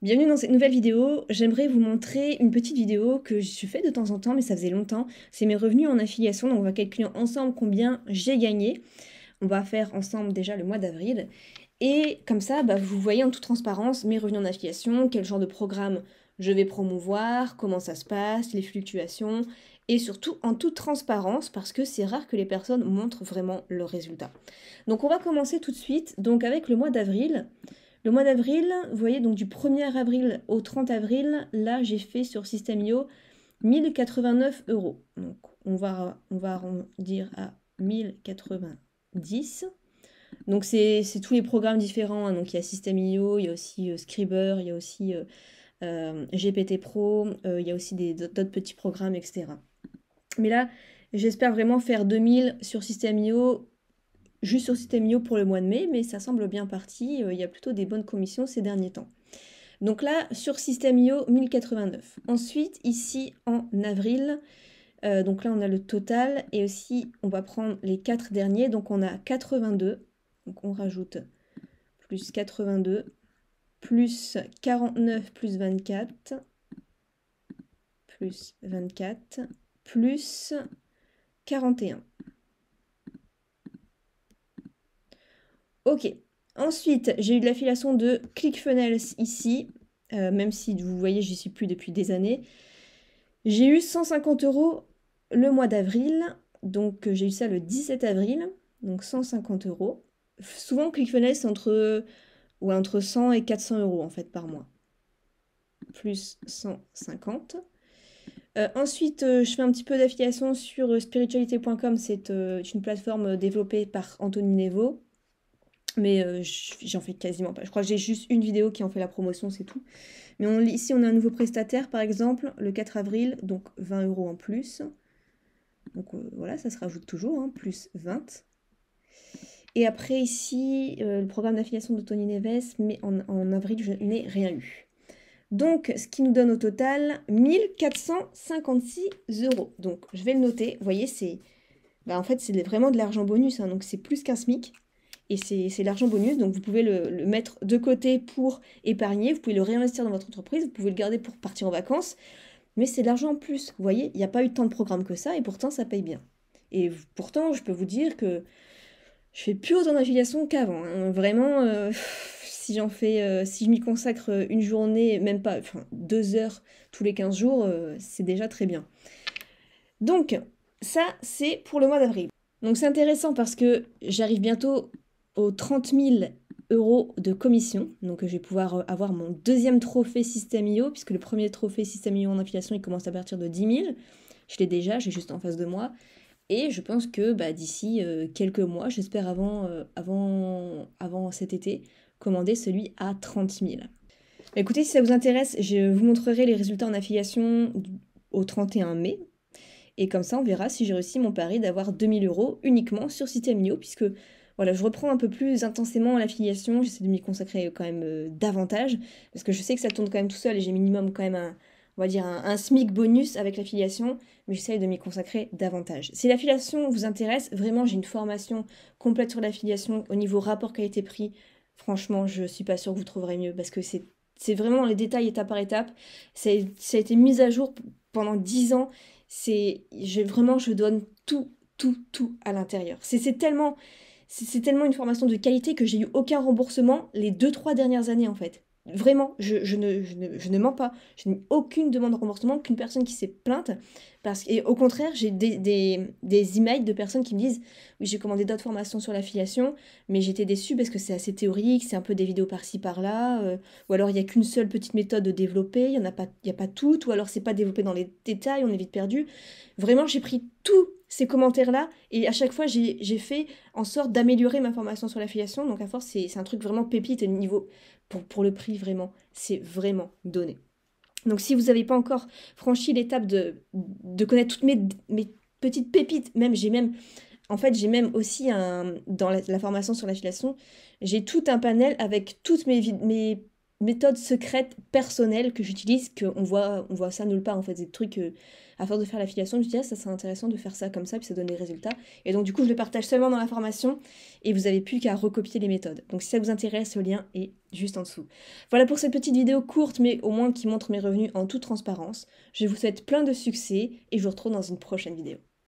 Bienvenue dans cette nouvelle vidéo. J'aimerais vous montrer une petite vidéo que je fais de temps en temps, mais ça faisait longtemps. C'est mes revenus en affiliation, donc on va calculer ensemble combien j'ai gagné. On va faire ensemble déjà le mois d'avril. Et comme ça, vous voyez en toute transparence mes revenus en affiliation, quel genre de programme je vais promouvoir, comment ça se passe, les fluctuations, et surtout en toute transparence, parce que c'est rare que les personnes montrent vraiment leurs résultats. Donc on va commencer tout de suite donc avec le mois d'avril. Le mois d'avril, vous voyez, donc du 1er avril au 30 avril, là j'ai fait sur System.io 1089 euros. Donc on va arrondir à 1090. Donc c'est tous les programmes différents, hein. Donc il y a System.io, il y a aussi Scriber, il y a aussi GPT Pro, il y a aussi d'autres petits programmes, etc. Mais là, j'espère vraiment faire 2000 sur System.io juste sur System.io pour le mois de mai, mais ça semble bien parti. Il y a plutôt des bonnes commissions ces derniers temps. Donc là, sur System.io, 1089. Ensuite, ici, en avril, donc là, on a le total. Et aussi, on va prendre les 4 derniers. Donc on a 82. Donc on rajoute plus 82, plus 49, plus 24, plus 24, plus 41. Ok. Ensuite, j'ai eu de l'affiliation de ClickFunnels ici, même si vous voyez, j'y suis plus depuis des années. J'ai eu 150 euros le mois d'avril, donc j'ai eu ça le 17 avril, donc 150 euros. Souvent, ClickFunnels, c'est entre 100 et 400 euros en fait par mois, plus 150. Ensuite, je fais un petit peu d'affiliation sur spiritualité.com, c'est une plateforme développée par Anthony Nevo. Mais j'en fais quasiment pas. Je crois que j'ai juste une vidéo qui en fait la promotion, c'est tout. Mais ici, on a un nouveau prestataire, par exemple, le 4 avril, donc 20 euros en plus. Donc voilà, ça se rajoute toujours, hein, plus 20. Et après, ici, le programme d'affiliation de Tony Neves, mais en avril, je n'ai rien eu. Donc, ce qui nous donne au total 1456 euros. Donc, je vais le noter. Vous voyez, en fait, c'est vraiment de l'argent bonus, hein, donc c'est plus qu'un SMIC. Et c'est l'argent bonus, donc vous pouvez le mettre de côté pour épargner, vous pouvez le réinvestir dans votre entreprise, vous pouvez le garder pour partir en vacances, mais c'est de l'argent en plus. Vous voyez, il n'y a pas eu tant de programmes que ça, et pourtant ça paye bien. Et pourtant, je peux vous dire que je fais plus autant d'affiliation qu'avant, hein. Vraiment, si je m'y consacre une journée, même pas, enfin 2 heures tous les 15 jours, c'est déjà très bien. Donc, ça, c'est pour le mois d'avril. Donc c'est intéressant parce que j'arrive bientôt aux 30 000 euros de commission. Donc je vais pouvoir avoir mon deuxième trophée System.io, puisque le premier trophée System.io en affiliation, il commence à partir de 10 000. Je l'ai déjà, j'ai juste en face de moi. Et je pense que d'ici quelques mois, j'espère avant cet été, commander celui à 30 000. Écoutez, si ça vous intéresse, je vous montrerai les résultats en affiliation au 31 mai. Et comme ça, on verra si j'ai réussi mon pari d'avoir 2000 euros uniquement sur System.io, puisque voilà, je reprends un peu plus intensément à l'affiliation, j'essaie de m'y consacrer quand même davantage, parce que je sais que ça tourne quand même tout seul et j'ai minimum quand même on va dire un SMIC bonus avec l'affiliation, mais j'essaie de m'y consacrer davantage. Si l'affiliation vous intéresse, vraiment j'ai une formation complète sur l'affiliation au niveau rapport qualité-prix. Franchement, je suis pas sûre que vous trouverez mieux, parce que c'est vraiment dans les détails étape par étape. Ça a été mis à jour pendant 10 ans. Vraiment, je donne tout à l'intérieur. C'est tellement une formation de qualité que j'ai eu aucun remboursement les 2, 3 dernières années en fait. Vraiment, je ne mens pas. Je n'ai aucune demande de remboursement, qu'une personne qui s'est plainte. Et au contraire, j'ai des emails de personnes qui me disent: oui, j'ai commandé d'autres formations sur l'affiliation, mais j'étais déçue parce que c'est assez théorique, c'est un peu des vidéos par-ci par-là, ou alors il n'y a qu'une seule petite méthode de développer, il y a pas toutes, ou alors c'est pas développé dans les détails, on est vite perdu. Vraiment, j'ai pris tous ces commentaires-là et à chaque fois, j'ai fait en sorte d'améliorer ma formation sur l'affiliation. Donc à force, c'est un truc vraiment pépite et le niveau pour le prix, vraiment, c'est vraiment donné. Donc si vous n'avez pas encore franchi l'étape de connaître toutes mes petites pépites, j'ai même aussi dans la formation sur l'affiliation, j'ai tout un panel avec toutes mes méthode secrète personnelle que j'utilise, qu'on voit ça nulle part en fait, des trucs, à force de faire l'affiliation, je me dis ah ça serait intéressant de faire ça comme ça, puis ça donne des résultats. Et donc du coup je le partage seulement dans la formation, et vous n'avez plus qu'à recopier les méthodes. Donc si ça vous intéresse, le lien est juste en dessous. Voilà pour cette petite vidéo courte, mais au moins qui montre mes revenus en toute transparence. Je vous souhaite plein de succès, et je vous retrouve dans une prochaine vidéo.